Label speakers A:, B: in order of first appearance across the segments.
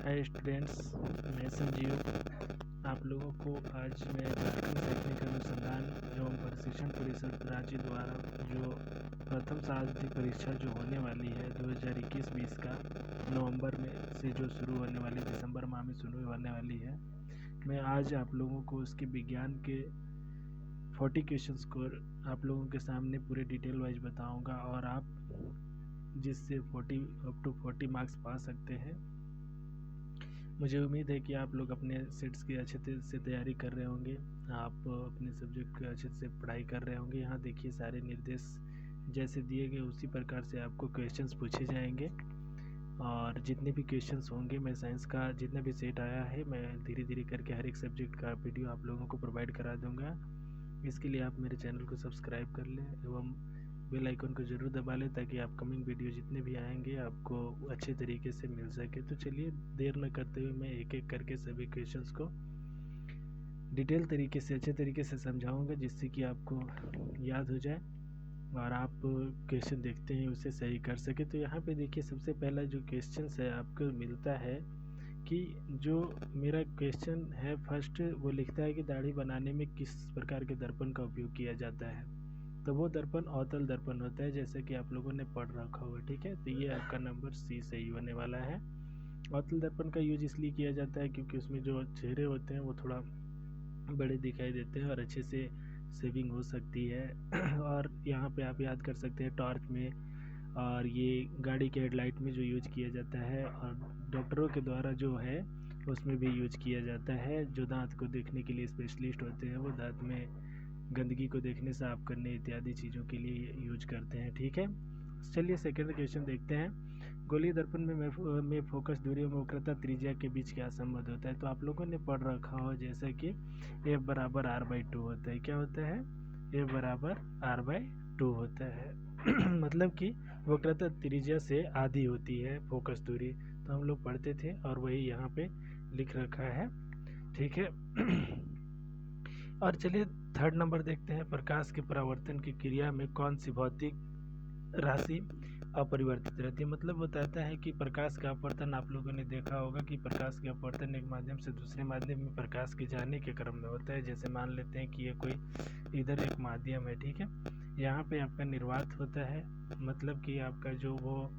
A: Hi students, मैं संजीव। आप लोगों को आज मैं झारखंड शैक्षणिक अनुसंधान एवं प्रशिक्षण परिषद रांची द्वारा जो प्रथम शताब्दी परीक्षा जो होने वाली है 2021-20 का नवंबर में से जो शुरू होने वाली दिसंबर माह में शुरू होने वाली है, मैं आज आप लोगों को उसके विज्ञान के 40 क्वेश्चंस को आप लोगों के सामने पूरे डिटेल वाइज बताऊंगा और आप जिससे 40 अप टू 40 मार्क्स पा सकते हैं। मुझे उम्मीद है कि आप लोग अपने सेट्स की अच्छे से तैयारी कर रहे होंगे, आप अपने सब्जेक्ट की अच्छे से पढ़ाई कर रहे होंगे। यहाँ देखिए सारे निर्देश जैसे दिए गए उसी प्रकार से आपको क्वेश्चंस पूछे जाएंगे और जितने भी क्वेश्चंस होंगे मैं साइंस का जितना भी सेट आया है मैं धीरे धीरे करके हर एक सब्जेक्ट का वीडियो आप लोगों को प्रोवाइड करा दूँगा। इसके लिए आप मेरे चैनल को सब्सक्राइब कर लें एवं बेल आइकन को ज़रूर दबा लें ताकि अपकमिंग वीडियो जितने भी आएंगे आपको अच्छे तरीके से मिल सके। तो चलिए देर न करते हुए मैं एक एक करके सभी क्वेश्चंस को डिटेल तरीके से अच्छे तरीके से समझाऊंगा जिससे कि आपको याद हो जाए और आप क्वेश्चन देखते हैं उसे सही कर सके। तो यहाँ पे देखिए सबसे पहला जो क्वेश्चन है आपको मिलता है कि जो मेरा क्वेश्चन है फर्स्ट वो लिखता है कि दाढ़ी बनाने में किस प्रकार के दर्पण का उपयोग किया जाता है। तो वो दर्पण अवतल दर्पण होता है जैसे कि आप लोगों ने पढ़ रखा होगा, ठीक है। तो ये आपका नंबर सी सही होने वाला है। अवतल दर्पण का यूज इसलिए किया जाता है क्योंकि उसमें जो चेहरे होते हैं वो थोड़ा बड़े दिखाई देते हैं और अच्छे से सेविंग हो सकती है और यहाँ पे आप याद कर सकते हैं टॉर्च में और ये गाड़ी के हेडलाइट में जो यूज किया जाता है और डॉक्टरों के द्वारा जो है उसमें भी यूज किया जाता है। जो दांत को देखने के लिए स्पेशलिस्ट होते हैं वो दांत में गंदगी को देखने साफ करने इत्यादि चीज़ों के लिए यूज करते हैं, ठीक है। चलिए सेकंड क्वेश्चन देखते हैं। गोलीय दर्पण में फोकस दूरी एवं वक्रता त्रिज्या के बीच क्या संबंध होता है। तो आप लोगों ने पढ़ रखा हो जैसे कि F बराबर R/2 होता है। क्या होता है? F बराबर R/2 होता है मतलब कि वक्रता त्रिज्या से आधी होती है फोकस दूरी। तो हम लोग पढ़ते थे और वही यहाँ पे लिख रखा है, ठीक है और चलिए थर्ड नंबर देखते हैं। प्रकाश के परावर्तन की क्रिया में कौन सी भौतिक राशि अपरिवर्तित रहती है। मतलब बताता है कि प्रकाश का अपवर्तन आप लोगों ने देखा होगा कि प्रकाश के अपवर्तन एक माध्यम से दूसरे माध्यम में प्रकाश के जाने के क्रम में होता है। जैसे मान लेते हैं कि ये कोई इधर एक माध्यम है, ठीक है। यहाँ पे आपका निर्वात होता है, मतलब कि आपका जो वो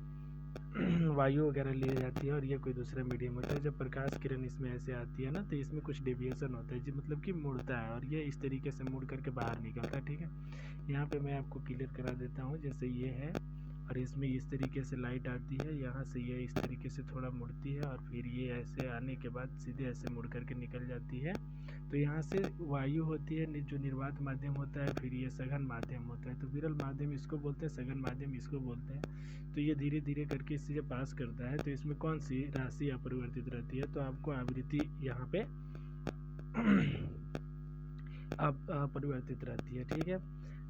A: वायु वगैरह ली जाती है और ये कोई दूसरा मीडियम होता है। जब प्रकाश किरण इसमें ऐसे आती है ना तो इसमें कुछ डेविएशन होता है जी, मतलब कि मुड़ता है और ये इस तरीके से मुड़ करके बाहर निकलता है, ठीक है। यहाँ पे मैं आपको क्लियर करा देता हूँ। जैसे ये है और इसमें इस तरीके से लाइट आती है, यहाँ से ये इस तरीके से थोड़ा मुड़ती है और फिर ये ऐसे आने के बाद सीधे ऐसे मुड़ करके निकल जाती है। तो यहाँ से वायु होती है जो निर्वात माध्यम होता है, फिर ये सघन माध्यम होता है। तो विरल माध्यम इसको बोलते हैं, सघन माध्यम इसको बोलते हैं। तो ये धीरे धीरे करके इससे जब पास करता है तो इसमें कौन सी राशि अपरिवर्तित रहती है। तो आपको आवृत्ति यहाँ पे अपरिवर्तित रहती है, ठीक है।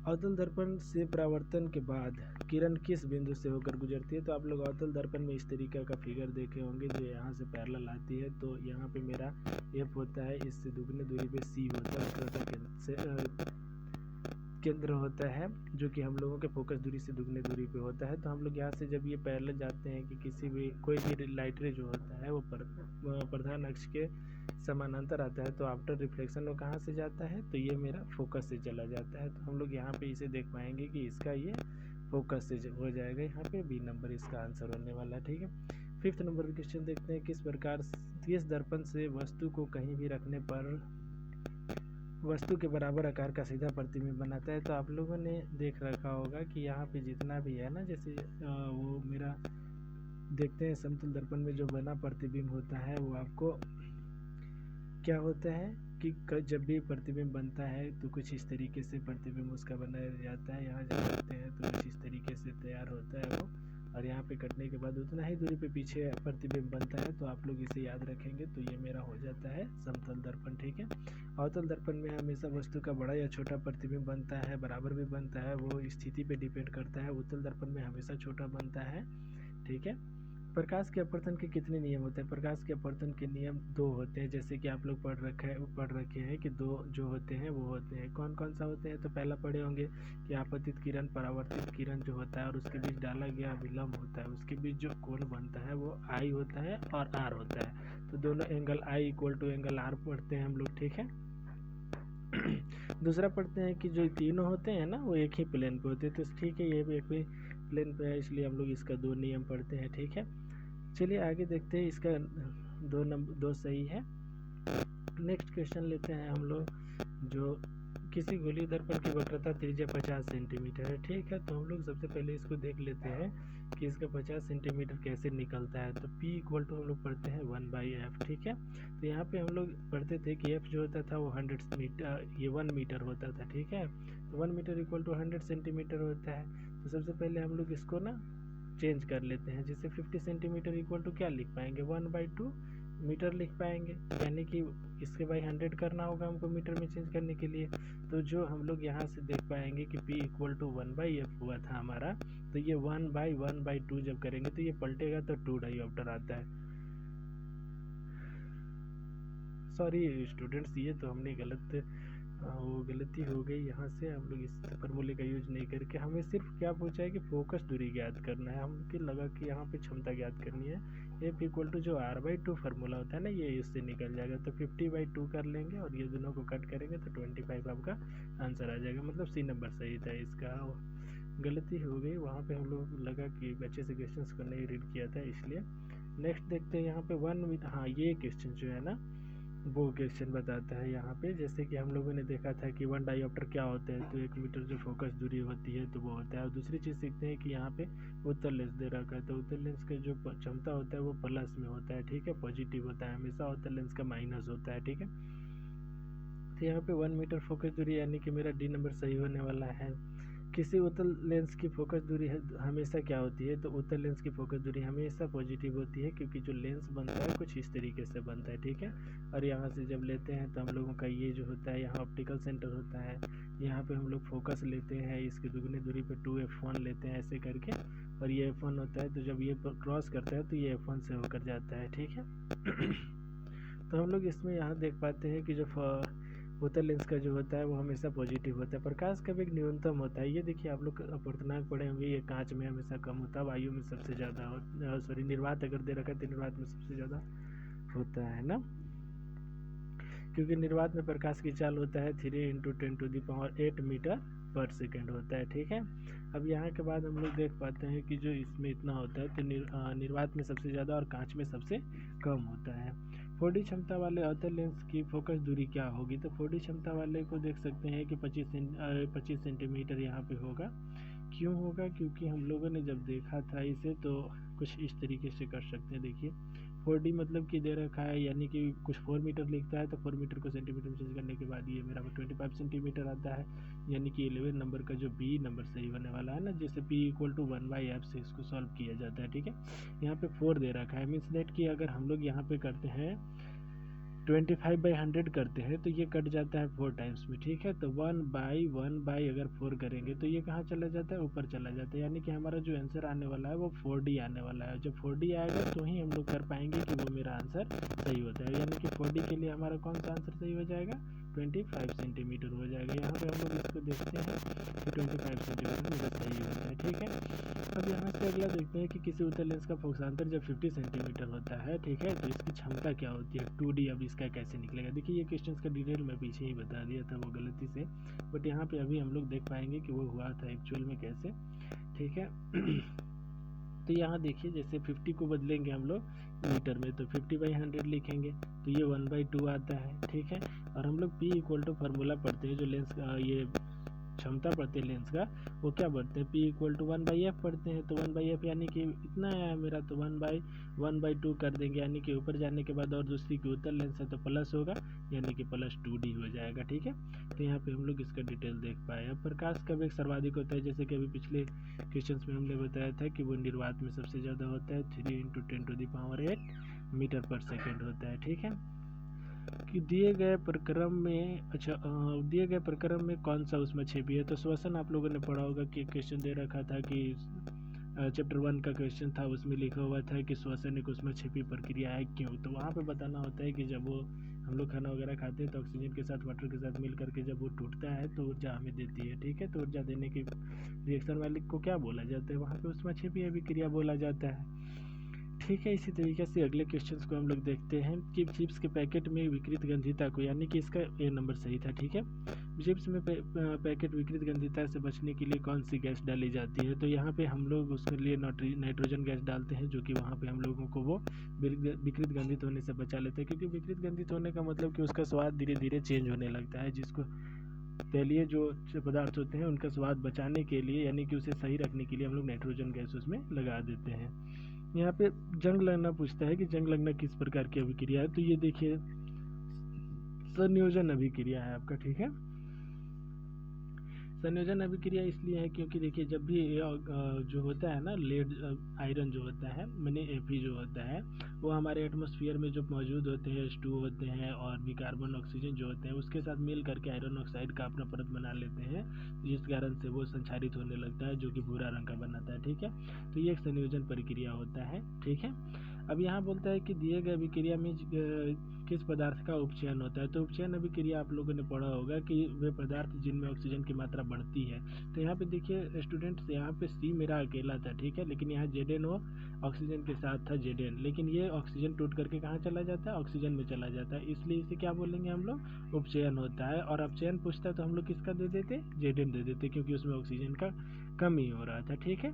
A: अवतल दर्पण से परावर्तन के बाद किरण किस बिंदु से होकर गुजरती है। तो आप लोग अवतल दर्पण में इस तरीके का फिगर देखे होंगे जो यहाँ से पैरेलल आती है। तो यहाँ पे मेरा F होता है, इससे दुगनी दूरी पे C होता है, केंद्र होता है जो कि हम लोगों के फोकस दूरी से दुगनी दूरी पे होता है। तो हम लोग यहाँ से जब ये पैरेलल जाते हैं कि किसी भी कोई भी लाइट रे जो होता है वो प्रधान अक्ष के समानांतर आता है तो आफ्टर रिफ्लेक्शन वो कहाँ से जाता है, तो ये मेरा फोकस से चला जाता है। तो हम लोग यहाँ पे इसे देख पाएंगे कि इसका ये फोकस से हो जाएगा, यहाँ पे B नंबर इसका आंसर होने वाला है, ठीक है। फिफ्थ नंबर क्वेश्चन देखते हैं। किस दर्पण से वस्तु को कहीं भी रखने पर वस्तु के बराबर आकार का सीधा प्रतिबिंब बनाता है। तो आप लोगों ने देख रखा होगा कि यहाँ पे जितना भी है ना, जैसे वो मेरा देखते हैं समतल दर्पण में जो बना प्रतिबिंब होता है वो आपको क्या होता है कि जब भी प्रतिबिंब बनता है तो कुछ इस तरीके से प्रतिबिंब उसका बनाया जाता है। यहाँ जब करते हैं तो कुछ इस तरीके से तैयार होता है वो, और यहाँ पे कटने के बाद उतना ही दूरी पे पीछे प्रतिबिंब बनता है। तो आप लोग इसे याद रखेंगे तो ये मेरा हो जाता है समतल दर्पण, ठीक है। अवतल दर्पण में हमेशा वस्तु का बड़ा या छोटा प्रतिबिंब बनता है, बराबर भी बनता है, वो स्थिति पे डिपेंड करता है। उत्तल दर्पण में हमेशा छोटा बनता है, ठीक है। प्रकाश के अपवर्तन के कितने नियम होते हैं? प्रकाश के अपवर्तन के नियम 2 होते हैं, जैसे कि आप लोग पढ़ रखे हैं कि 2 जो होते हैं वो होते हैं। कौन कौन सा होते हैं? तो पहला पढ़े होंगे कि आपतित किरण परावर्तित किरण जो होता है और उसके बीच डाला गया विलंब होता है, उसके बीच जो कोण बनता है वो आई होता है और आर होता है। तो दोनों angle I equal to angle R पढ़ते हैं हम लोग, ठीक है। दूसरा पढ़ते हैं कि जो तीनों होते हैं ना वो एक ही प्लेन पे होते हैं, तो ठीक है, ये भी एक ही प्लेन पे है, इसलिए हम लोग इसका 2 नियम पढ़ते हैं, ठीक है। चलिए आगे देखते हैं, इसका 2 सही है। नेक्स्ट क्वेश्चन लेते हैं हम लोग, जो किसी गोलीय दर्पण की वक्रता त्रिज्या 50 सेंटीमीटर है, ठीक है। तो हम लोग सबसे पहले इसको देख लेते हैं कि इसका 50 सेंटीमीटर कैसे निकलता है। तो P इक्वल टू हम लोग पढ़ते हैं 1/f, ठीक है। तो यहाँ पे हम लोग पढ़ते थे कि f जो होता था वो 100 मीटर, ये 1 मीटर होता था, ठीक है। तो 1 मीटर इक्वल टू 100 सेंटीमीटर होता है। तो सबसे पहले हम लोग इसको ना चेंज कर लेते हैं, जैसे 50 सेंटीमीटर इक्वल टू क्या लिख पाएंगे, 1/2 मीटर लिख पाएंगे, यानी कि इसके बाई 100 करना होगा हमको मीटर में चेंज करने के लिए। तो जो हम लोग यहाँ से देख पाएंगे कि P इक्वल टू 1/f हुआ था हमारा, तो ये 1/1/2 जब करेंगे तो ये पलटेगा तो 2 डायोप्टर आता है। सॉरी स्टूडेंट्स, ये तो हमने गलती हो गई, यहाँ से हम लोग इस फार्मूले का यूज नहीं करके हमें सिर्फ क्या पूछा है कि फोकस दूरी ज्ञात करना है, हमको लगा कि यहाँ पे क्षमता ज्ञात करनी है। F इक्वल टू जो R/2 फार्मूला होता है ना, ये इससे निकल जाएगा, तो 50/2 कर लेंगे और ये दोनों को कट करेंगे तो 25 आपका आंसर आ जाएगा। मतलब C नंबर सही था, इसका गलती हो गई, वहाँ पे हम लोग लगा कि अच्छे से क्वेश्चंस को नहीं रीड किया था, इसलिए। नेक्स्ट देखते हैं यहाँ पे 1 मीटर, हाँ ये क्वेश्चन जो है ना वो क्वेश्चन बताता है यहाँ पे, जैसे कि हम लोगों ने देखा था कि 1 डायोप्टर क्या होता है, तो 1 मीटर जो फोकस दूरी होती है तो वो होता है। और दूसरी चीज़ सीखते हैं कि यहाँ पे उत्तल लेंस दे रखा है, तो उत्तल लेंस का जो क्षमता होता है वो प्लस में होता है, ठीक है, पॉजिटिव होता है, हमेशा उत्तल लेंस का माइनस होता है, ठीक है। तो यहाँ पे 1 मीटर फोकस दूरी यानी कि मेरा डी नंबर सही होने वाला है। किसी उत्तल लेंस की फोकस दूरी हमेशा क्या होती है, तो उत्तल लेंस की फोकस दूरी हमेशा पॉजिटिव होती है, क्योंकि जो लेंस बनता है कुछ इस तरीके से बनता है, ठीक है। और यहाँ से जब लेते हैं तो हम लोगों का ये जो होता है यहाँ ऑप्टिकल सेंटर होता है, यहाँ पे हम लोग फोकस लेते हैं, इसकी दुगनी दूरी पे 2f1 लेते हैं ऐसे करके, और ये f1 होता है, तो जब ये क्रॉस करता है तो ये f1 से होकर जाता है, ठीक है। तो हम लोग इसमें यहाँ देख पाते हैं कि जो उत्तल लेंस का जो होता है वो हमेशा पॉजिटिव होता है। प्रकाश का वेग न्यूनतम होता है, ये देखिए आप लोग अपवर्तनांक पढ़े होंगे, ये कांच में हमेशा कम होता है, वायु में सबसे ज़्यादा सॉरी निर्वात अगर दे रखा है तो निर्वात में सबसे ज़्यादा होता है ना, क्योंकि निर्वात में प्रकाश की चाल होता है 3 × 10⁸ मीटर पर सेकेंड होता है, ठीक है। अब यहाँ के बाद हम लोग देख पाते हैं कि जो इसमें इतना होता है तो निर्वात में सबसे ज़्यादा और कांच में सबसे कम होता है। 4D क्षमता वाले अवतल लेंस की फोकस दूरी क्या होगी, तो 4D क्षमता वाले को देख सकते हैं कि 25 सेंटीमीटर यहाँ पे होगा। क्यों होगा, क्योंकि हम लोगों ने जब देखा था इसे तो कुछ इस तरीके से कर सकते हैं, देखिए 4D मतलब कि दे रखा है, यानी कि कुछ 4 मीटर लिखता है तो 4 मीटर को सेंटीमीटर में चेंज करने के बाद ये मेरा 25 सेंटीमीटर आता है, यानी कि 11 नंबर का जो बी नंबर सही होने वाला है ना, जैसे P इक्वल टू 1/f से इसको सॉल्व किया जाता है, ठीक है। यहाँ पे 4 दे रखा है, मीन्स दैट कि अगर हम लोग यहाँ पे करते हैं 25/100 करते हैं तो ये कट जाता है 4 टाइम्स में, ठीक है। तो 1/1/ अगर 4 करेंगे तो ये कहाँ चला जाता है, ऊपर चला जाता है, यानी कि हमारा जो आंसर आने वाला है वो 4D आने वाला है। जब 4D आएगा तो ही हम लोग कर पाएंगे कि वो मेरा आंसर सही होता है, यानी कि 4D के लिए हमारा कौन सा आंसर सही हो जाएगा, 25 सेंटीमीटर हो जाएगा। यहाँ पे हम लोग इसको देखते हैं कि 25 सेंटीमीटर मेरा सही होता है, ठीक है। अब यहाँ से अगला देखते हैं कि किसी उत्तल लेंस का फोकसांतर जब 50 सेंटीमीटर होता है, ठीक है, तो इसकी क्षमता क्या होती है 2D। अब इसका कैसे निकलेगा, देखिए ये क्वेश्चन का डिटेल मैं पीछे ही बता दिया था वो गलती से, बट यहाँ पे अभी हम लोग देख पाएंगे कि वो हुआ था एक्चुअल में कैसे, ठीक है। तो यहाँ देखिए जैसे 50 को बदलेंगे हम लोग मीटर में तो 50/100 लिखेंगे तो ये 1/2 आता है, ठीक है। और हम लोग P इक्वल टू फार्मूला पढ़ते हैं, जो लेंस का ये क्षमता पढ़ते हैं लेंस का, वो क्या पढ़ते हैं, P इक्वल टू 1/f पढ़ते हैं, तो 1/f यानी कि इतना है मेरा, तो 1/1/2 कर देंगे, यानी कि ऊपर जाने के बाद और दूसरी की उत्तल लेंस है तो प्लस होगा, यानी कि +2D हो जाएगा, ठीक है। तो यहाँ पे हम लोग इसका डिटेल देख पाए। अब प्रकाश का वेग सर्वाधिक होता है, जैसे कि अभी पिछले क्वेश्चन में हमने बताया था कि वो निर्वात में सबसे ज़्यादा होता है, 3 × 10⁸ मीटर पर सेकेंड होता है, ठीक है। कि दिए गए प्रक्रम में कौन सा उसमें छेबी है, तो श्वसन आप लोगों ने पढ़ा होगा कि क्वेश्चन दे रखा था कि चैप्टर 1 का क्वेश्चन था, उसमें लिखा हुआ था कि श्वसन एक उसमें छिपी प्रक्रिया है क्यों। तो वहाँ पे बताना होता है कि जब वो हम लोग खाना वगैरह खाते हैं तो ऑक्सीजन के साथ वाटर के साथ मिल करके जब वो टूटता है तो ऊर्जा हमें देती है, ठीक है। तो ऊर्जा देने की रिएक्शन वाले को क्या बोला जाता है, वहाँ पे उसमें छिपी अभिक्रिया बोला जाता है, ठीक है। इसी तरीके से अगले क्वेश्चन को हम लोग देखते हैं कि चिप्स के पैकेट में विकृत गंधिता को, यानी कि इसका ए नंबर सही था, ठीक है। चिप्स में पैकेट विकृत गंधिता से बचने के लिए कौन सी गैस डाली जाती है, तो यहाँ पे हम लोग उसके लिए नाइट्रोजन गैस डालते हैं, जो कि वहाँ पे हम लोगों को वो विकृत गंधित होने से बचा लेते हैं, क्योंकि विकृत गंधित होने का मतलब कि उसका स्वाद धीरे धीरे चेंज होने लगता है, जिसको तैलीय जो पदार्थ होते हैं उनका स्वाद बचाने के लिए, यानी कि उसे सही रखने के लिए हम लोग नाइट्रोजन गैस उसमें लगा देते हैं। यहाँ पे जंग लगना पूछता है कि जंग लगना किस प्रकार की अभिक्रिया है, तो ये देखिए संयोजन अभिक्रिया है आपका, ठीक है। संयोजन अभिक्रिया इसलिए है क्योंकि देखिए जब भी जो होता है ना लेड आयरन जो होता है मैंने Fe जो होता है वो हमारे एटमॉस्फेयर में जो मौजूद होते हैं H2O होते हैं और भी कार्बन ऑक्सीजन जो होते हैं उसके साथ मिल करके आयरन ऑक्साइड का अपना परत बना लेते हैं, जिस कारण से वो संचारित होने लगता है जो कि भूरा रंग का बनाता है, ठीक है। तो ये एक संयोजन प्रक्रिया होता है, ठीक है। अब यहाँ बोलता है कि दिए गए अभिक्रिया में किस पदार्थ का उपचयन होता है, तो उपचयन अभिक्रिया आप लोगों ने पढ़ा होगा कि वे पदार्थ जिनमें ऑक्सीजन की मात्रा बढ़ती है। तो यहाँ पे देखिए स्टूडेंट्स, यहाँ पे सी मेरा अकेला था, ठीक है, लेकिन यहाँ ZnO ऑक्सीजन के साथ था Zn, लेकिन ये ऑक्सीजन टूट करके कहाँ चला जाता है, ऑक्सीजन में चला जाता है, इसलिए इसे क्या बोलेंगे हम लोग, उपचयन होता है। और अपचयन पूछता है तो हम लोग किसका दे देते, Zn दे देते, क्योंकि उसमें ऑक्सीजन का कमी हो रहा था, ठीक है।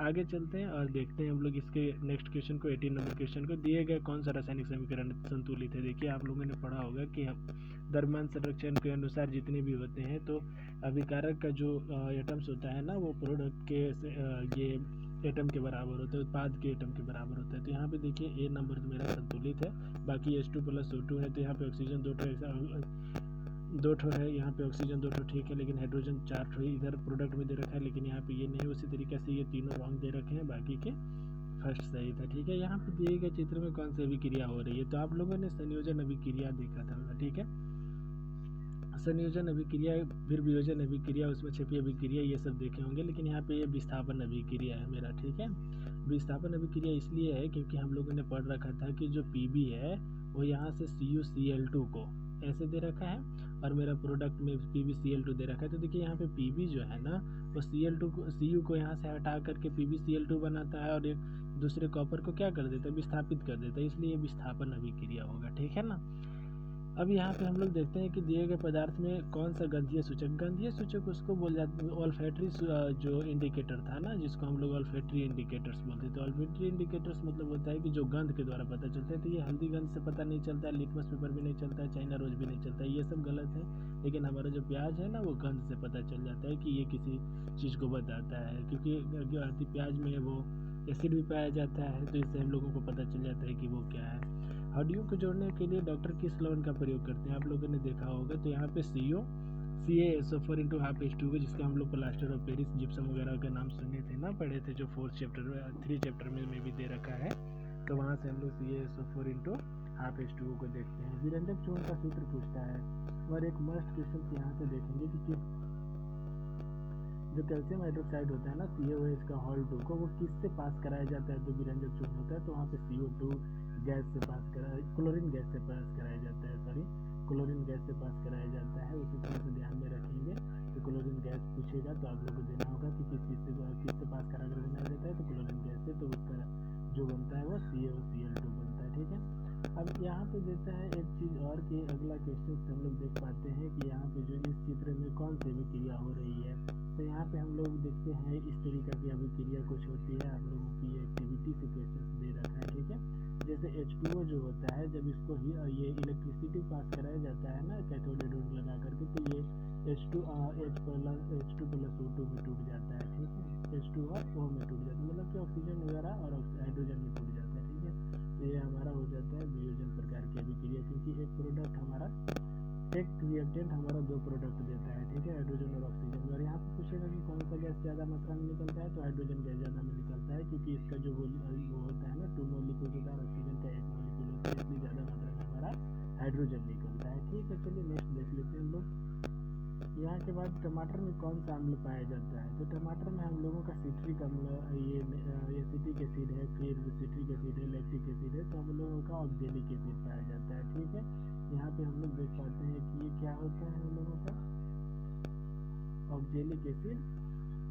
A: आगे चलते हैं और देखते हैं हम लोग इसके नेक्स्ट क्वेश्चन को, 18 नंबर क्वेश्चन को। दिए गए कौन सा रासायनिक समीकरण संतुलित है, देखिए आप लोगों ने पढ़ा होगा कि द्रव्यमान संरक्षण के अनुसार जितने भी होते हैं तो अभिकारक का जो एटम्स होता है ना वो प्रोडक्ट के ये एटम के बराबर होता है, उत्पाद के एटम के बराबर होता है। तो यहाँ पे देखिए A नंबर मेरा संतुलित है, बाकी H2 + O2 है, तो यहाँ पे ऑक्सीजन दो ठो है, यहाँ पे ऑक्सीजन 2 ठो, ठीक है, लेकिन हाइड्रोजन 4 ठो इधर प्रोडक्ट में दे रखा है, लेकिन यहाँ पे ये नहीं। उसी तरीके से ये तीनों रॉन्ग दे रखे हैं, बाकी के फर्स्ट सही था, ठीक है। यहाँ पे दिए गए चित्र में कौन सी अभिक्रिया हो रही है, तो आप लोगों ने संयोजन अभिक्रिया देखा था, ठीक है। संयोजन अभिक्रिया, फिर वियोजन अभिक्रिया, उसमें छिपी अभिक्रिया, ये सब देखे होंगे, लेकिन यहाँ पे ये विस्थापन अभिक्रिया है मेरा, ठीक है। विस्थापन अभिक्रिया इसलिए है क्योंकि हम लोगों ने पढ़ रखा था कि जो Pb है वो यहाँ से CuCl2 को ऐसे दे रखा है और मेरा प्रोडक्ट में PbCl2 दे रखा है। तो देखिए यहाँ पे Pb जो है ना वो Cu को यहाँ से हटा करके PbCl2 बनाता है और एक दूसरे कॉपर को क्या कर देता है, विस्थापित कर देता है, इसलिए विस्थापन अभिक्रिया होगा, ठीक है ना। अब यहाँ पे हम लोग देखते हैं कि दिए गए पदार्थ में कौन सा गंधीय सूचक उसको बोल जाते हैं ऑल्फैक्टरी जो इंडिकेटर था ना, जिसको हम लोग ऑल्फैक्टरी इंडिकेटर्स बोलते हैं। तो ऑल्फैक्टरी इंडिकेटर्स मतलब होता है कि जो गंध के द्वारा पता चलता है, तो ये हल्दी गंध से पता नहीं चलता है, लिटमस पेपर भी नहीं चलता है, चाइना रोज भी नहीं चलता है, ये सब गलत है। लेकिन हमारा जो प्याज है ना वो गंध से पता चल जाता है कि ये किसी चीज़ को बताता है, क्योंकि प्याज में वो एसिड भी पाया जाता है, तो इससे हम लोगों को पता चल जाता है कि वो क्या है। हड्डियों को जोड़ने के लिए डॉक्टर किस लवण का प्रयोग करते हैं, आप लोगों ने देखा होगा। तो यहाँ पे CaSO4 × H2O, जिसका हम लोग प्लास्टर ऑफ पेरिस जिप्सम वगैरह का नाम सुने थे ना, पढ़े थे, जो 3 चैप्टर में भी दे रखा है। तो वहाँ से हम लोग CaSO4 × H2O को देखते हैं। विरंजक चूर्ण का सूत्र पूछता है और एक मस्ट क्वेश्चन यहाँ से देखेंगे कि जो कैल्शियम हाइड्रोक्साइड होता है ना CaOH का हॉल 2 को वो किससे पास कराया जाता है, तो विरंजक चूर्ण होता है, तो वहाँ पे CO2 गैस से पास क्लोरीन गैस से पास कराया जाता है, क्लोरीन गैस से पास कराया जाता है। उसी तरह से ध्यान में रखेंगे कि क्लोरीन गैस पूछेगा तो आप लोग को देना होगा कि किससे पास करा कर बनाया जाता है, तो क्लोरीन गैस से, तो उसका जो बनता है वो CaOCl2 बनता है, ठीक है। अब यहाँ पे देता है एक चीज़ और कि अगला क्वेश्चन से हम लोग देख पाते हैं कि यहाँ पे जो इस चित्र में कौन सी अभिक्रिया हो रही है। तो यहाँ पे हम लोग देखते हैं इस तरीके की अभिक्रिया कुछ होती है, आप लोगों की एक्टिविटी से क्वेश्चन दे रखा है, ठीक है। जैसे H2O जो होता है जब इसको ये इलेक्ट्रिसिटी पास कराया जाता है ना कैथोड एनोड लगा करके, तो ये H2 + O2 में टूट जाता है, ठीक है। H2 और O में टूट जाता है, मतलब कि ऑक्सीजन वगैरह और हाइड्रोजन में टूट जाता है, ठीक है। तो ये हमारा हो जाता है वियोजन प्रकार की अभिक्रिया, क्योंकि एक प्रोडक्ट हमारा एक रिएक्टेंट हमारा 2 प्रोडक्ट देता है, ठीक है, हाइड्रोजन और ऑक्सीजन। और यहाँ पे पूछेगा कि कौन सा गैस ज़्यादा मात्रा में निकलता है, तो हाइड्रोजन गैस ज़्यादा में निकलता है, क्योंकि इसका जो वो होता है ना 2 मॉलिक्यूल होता है, ऑक्सीजन का 1 मॉलिक्यूल होता है, इसलिए ज़्यादा मात्रा में हमारा हाइड्रोजन निकलता है, ठीक है। चलिए नेक्स्ट देख लेते हैं हम लोग। यहाँ के बाद टमाटर में कौन सा अम्ल पाया जाता है? तो टमाटर में हम लोगों का सिट्रिक अम्ल, ये एसिटिक एसिड है, फिर सिट्रिक एसिड है, लैक्टिक एसिड है, तो हम लोगों का ऑक्जेलिक एसिड पाया जाता है। ठीक है, यहाँ पे हम लोग देख पाते हैं कि ये क्या होता है, हम लोगों का ऑक्जेलिक एसिड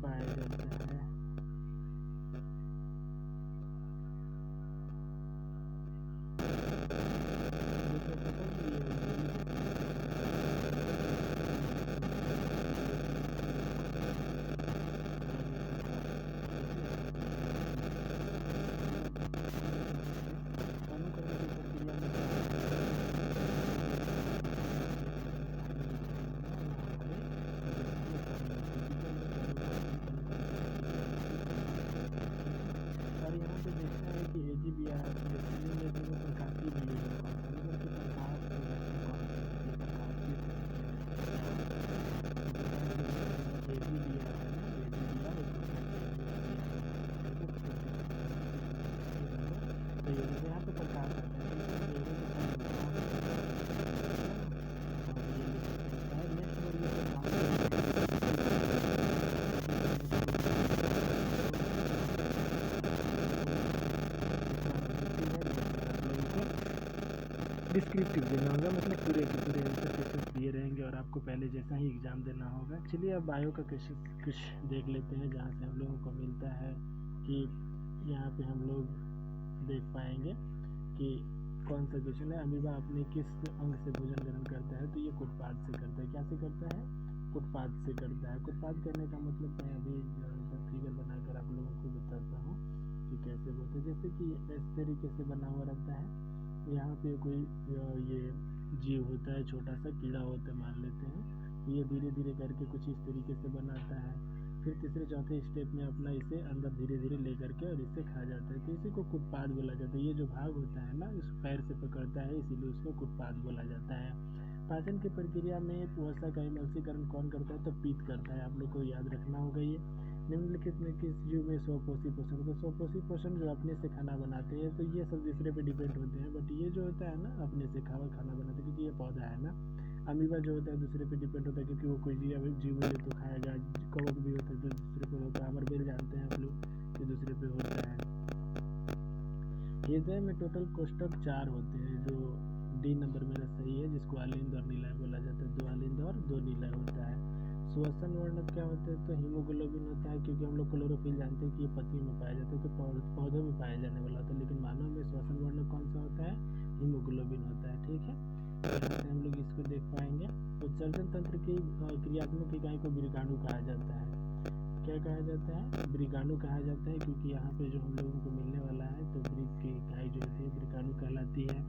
A: पाया जाता है। डिस्क्रिप्टिव देना होगा, मतलब पूरे के पूरे आंसर क्वेश्चन दिए रहेंगे और आपको पहले जैसा ही एग्ज़ाम देना होगा। चलिए अब बायो का क्वेश्चन कुछ देख लेते हैं, जहाँ से हम लोगों को मिलता है कि यहाँ पे हम लोग देख पाएंगे कि कौन सा क्वेश्चन है। अमीबा अपने किस अंग से भोजन ग्रहण करता है? तो ये कुटपाद से करता है। क्या से करता है? कुटपाद से करता है। कुटपाद करने का मतलब मैं अभी फिगर बनाकर आप लोगों को बताता हूँ कि कैसे बोलते हैं। जैसे कि इस तरीके से बना हुआ रहता है, यहाँ पे कोई ये जीव होता है, छोटा सा कीड़ा होता है मान लेते हैं, तो ये धीरे धीरे करके कुछ इस तरीके से बनाता है। फिर तीसरे चौथे स्टेप में अपना इसे अंदर धीरे धीरे ले करके और इसे खा जाता है, तो इसी को कुटपाद बोला जाता है। ये जो भाग होता है ना, इस पैर से पकड़ता है, इसीलिए उसको कुटपाद बोला जाता है। पाचन की प्रक्रिया में वसा का एमल्सीकरण कौन करता है? तो पीत करता है। आप लोग को याद रखना होगा ये। निम्नलिखित में किस जीव में स्वपोषी पोषण? तो स्वपोषी पोषण जो अपने से खाना बनाते हैं, तो ये सब दूसरे पे डिपेंड होते हैं, बट ये जो होता है ना अपने से खाना बनाते हैं, क्योंकि ये पौधा है ना। अमीबा जो होता है दूसरे पे डिपेंड होता है, क्योंकि वो कोई जीव मिले तो खाएगा। कवक भी होता है तो दूसरे पे होता है। अमरबेल जानते हैं आप लोग कि दूसरे पे होता है। हृदय में टोटल कोष्ठक 4 होते हैं, जो डी नंबर मेरा सही है, जिसको अलिंद और नीलय बोला जाता है। 2 अलिंद और 2 नीलय होता है। श्वसन वर्णक क्या होता है? तो हीमोग्लोबिन होता है, क्योंकि हम लोग क्लोरोफिल जानते हैं कि ये पत्तियों में पाया जाता है, तो पौधों में पाया जाने वाला होता है, लेकिन मानव में श्वसन वर्णक कौन सा होता है? हीमोग्लोबिन होता है। ठीक है, यहाँ से हम लोग इसको देख पाएंगे। उत्सर्जन तंत्र की क्रियात्मक इकाई को वृकाणु कहा जाता है। क्या कहा जाता है? वृकाणु कहा जाता है, क्योंकि यहाँ पे जो हम लोगों को मिलने वाला है, तो वृक्क की इकाई जो होती है वृकाणु कहलाती है।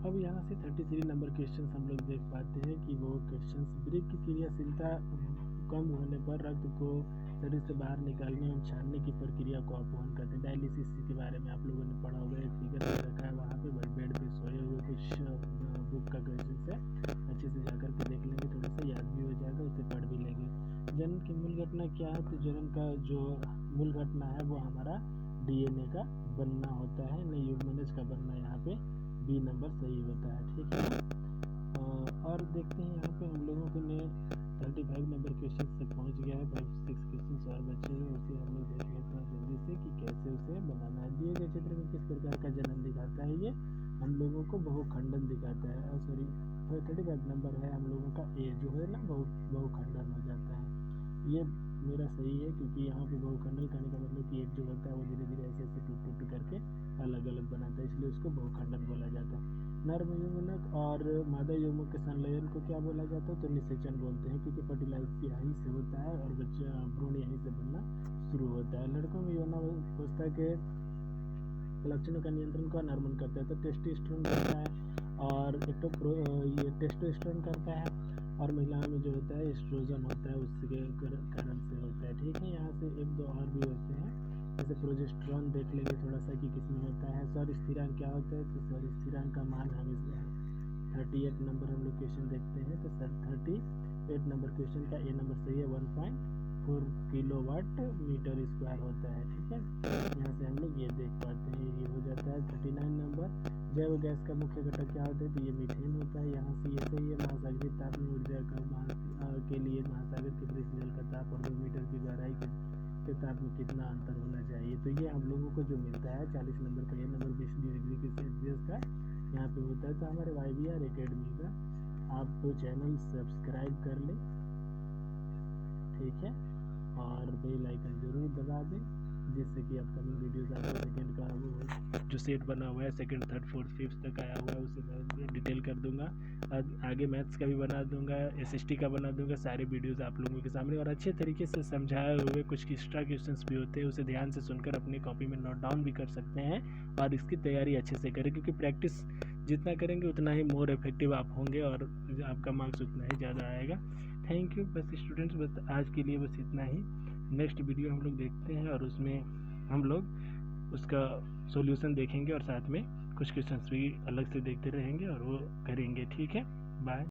A: अब यहाँ से 33 नंबर क्वेश्चन हम लोग देख पाते हैं कि वो क्वेश्चन वृक्क की क्रियाशीलता कम होने पर रक्त को शरीर से बाहर निकालने एवं छानने की प्रक्रिया को अपवहन करते हैं। डायलिसिस के बारे में आप लोगों ने पढ़ा होगा, एक फिगर दे रखा है वहाँ पे, बेड पे सोए हुए कुछ बुक का क्वेश्चन है, अच्छे से जाकर के देख लेंगे, थोड़ा सा याद भी हो जाएगा, उसे पढ़ भी लेंगे। जन्म की मूल घटना क्या है? तो जन्म का जो मूल घटना है वो हमारा DNA का बनना होता है, नहीं यूग्मनज का बनना। यहाँ पे बी नंबर सही होता है। ठीक है, और देखते हैं यहाँ पे हम लोगों को ने 35 नंबर क्वेश्चन तक पहुँच गया है। 5-6 क्वेश्चन और बचे हैं, उसे हम लोग देख लेते हैं जल्दी से कि कैसे उसे बनाना है। दिए गए चित्र में किस प्रकार का जन्म दिखाता है? ये हम लोगों को बहुखंडन दिखाता है। सॉरी 35 नंबर है हम लोगों का ए, जो है ना बहुखंडन हो जाता है। ये मेरा सही है, क्योंकि यहाँ पे बहुखंडन करने का मतलब कि एक जो होता है वो धीरे धीरे ऐसे ऐसे टूट करके अलग अलग बनाता है, इसलिए उसको बहुखंडन बोला जाता है। नर युग्मक और मादा युग्मक के संलयन को क्या बोला जाता है? तो निषेचन बोलते हैं, क्योंकि फर्टिलाइज यहीं से होता है और बच्चा भ्रूण यहीं से बनना शुरू होता है। लड़कों में यौनावस्था के लक्षणों का नियंत्रण कौन हार्मोन करता है? तो टेस्टोस्टेरोन करता है और ये टेस्टोस्टेरोन करता है, और महिलाओं में जो होता है एस्ट्रोजन होता है, उसके कारण से होता है। ठीक है, यहाँ से 1-2 और भी होते हैं, जैसे प्रोजेस्टेरोन देख लेंगे थोड़ा सा कि किसमें होता है। सौर स्थिरांक क्या होता है? तो सौर स्थिरांक का मान हमेशा 38 नंबर हम लोग क्वेश्चन देखते हैं, तो 38 नंबर क्वेश्चन का ए नंबर सही है, 1.4 किलोवाट मीटर स्क्वायर होता है। ठीक है, यहाँ से हम लोग ये देख पाते हैं, ये हो जाता है 39 नंबर। जैव गैस का मुख्य घटक क्या होता है? तो ये मीथेन होता है। यहाँ से ऐसे ही महासागरीय ताप में ऊर्जा का के लिए महासागर के पृष्ठ जल का ताप और 2 मीटर की गहराई के ताप में कितना अंतर होना चाहिए? तो ये हम लोगों को जो मिलता है 40 नंबर का, ये नंबर 20 डिग्री के सेल्सियस का यहाँ पे होता है। तो हमारे YBR एकेडमी का आप तो चैनल सब्सक्राइब कर लें, ठीक है, और बेल आइकन जरूर दबा दें, जिससे कि अपकमिंग वीडियोस आपको सेकंड का वो जो सेट बना हुआ है सेकंड, थर्ड, फोर्थ, फिफ्थ तक आया हुआ है उसे मैं डिटेल कर दूंगा। आगे मैथ्स का भी बना दूंगा, SST का बना दूंगा, सारे वीडियोस आप लोगों के सामने और अच्छे तरीके से समझाए हुए। कुछ एक्स्ट्रा क्वेश्चंस भी होते हैं, उसे ध्यान से सुनकर अपनी कॉपी में नोट डाउन भी कर सकते हैं और इसकी तैयारी अच्छे से करें, क्योंकि प्रैक्टिस जितना करेंगे उतना ही मोर इफेक्टिव आप होंगे और आपका मार्क्स उतना ही ज़्यादा आएगा। Thank you. बस स्टूडेंट्स, बस आज के लिए बस इतना ही। नेक्स्ट वीडियो हम लोग देखते हैं और उसमें हम लोग उसका सॉल्यूशन देखेंगे और साथ में कुछ क्वेश्चंस भी अलग से देखते रहेंगे और वो करेंगे, ठीक है। बाय।